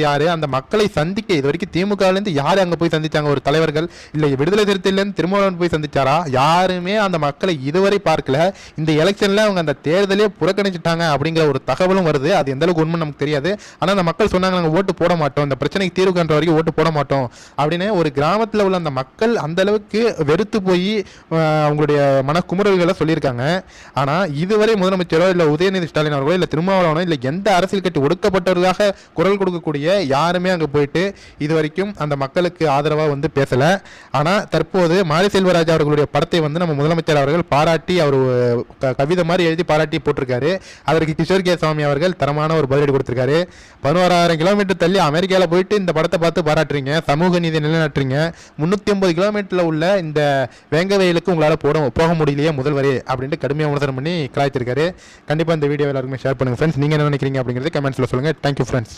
யாரு? அந்த மக்களை சந்திக்க இது வரைக்கும் திமுகலேருந்து யாரு அங்க போய் சந்திச்சாங்க? ஒரு தலைவர்கள் இல்ல விடுதலை சிறுத்தையிலேருந்து திருமாவளவன் போய் சந்திச்சாரா? யாருமே அந்த மக்களை இதுவரை பார்க்கல. இந்த எலெக்ஷன்ல அவங்க அந்த தேர்தலே புறக்கணிச்சுட்டாங்க அப்படிங்கிற ஒரு தகவலும் வருது. அது எந்த அளவுக்கு உண்மை நமக்கு தெரியாது. ஆனா அந்த மக்கள் சொன்னாங்க நாங்க ஓட்டு போட மாட்டோம், இந்த பிரச்சனைக்கு தீர்வு கண்ட வரைக்கும் ஓட்டு போட மாட்டோம் அப்படின்னு. ஒரு கிராமத்தில் உள்ள அந்த மக்கள் அந்த அளவுக்கு வெறுத்து போய் அவங்களுடைய மனக்குமுறல்களை சொல்லியிருக்காங்க. ஆனா இதுவரை முதலமைச்சரோ இல்ல உதயநிதி ஸ்டாலின் அவர்களோ இல்ல திருமாவளவனோ இல்ல எந்த அரசியல் கட்சி ஒடுக்கப்பட்டவர்களாக குரல் கொடுக்கக்கூடிய யாருமே அங்க போயிட்டு இது வரைக்கும் அந்த மக்களுக்கு ஆதரவா வந்து பேசல. ஆனா தற்போது மாரி செல்வராஜ் அவர்களுடைய படத்தை வந்து நம்ம முதலமைச்சர் அவர்கள் பாராட்டி அவர் கவிதை மாதிரி எழுதி பாராட்டி போட்டிருக்காரு. அதற்கு கிஷோர் கே சாமி அவர்கள் தரமான ஒரு பதிலடி கொடுத்திருக்காரு. 11,000 கிலோமீட்டர் தள்ளி அமெரிக்காவில் போயிட்டு இந்த படத்தை பார்த்து பாராட்டுறீங்க, சமூக நீதி நிலைநாட்டுறீங்க, 350 கிலோமீட்டர்ல உள்ள இந்த வேங்க வயலுக்கு உங்களால் போக முடியலையே முதல்வரே அப்படின்ட்டு கடுமையாக விமர்சனம் பண்ணி கலாய்த்திருக்காரு. கண்டிப்பாக இந்த வீடியோ எல்லாருக்குமே ஷேர் பண்ணுங்க ஃப்ரெண்ட்ஸ். நீங்க என்ன நினைக்கிறீங்க அப்படிங்கிறது கமெண்ட்ஸ்ல சொல்லுங்க. Thank you friends.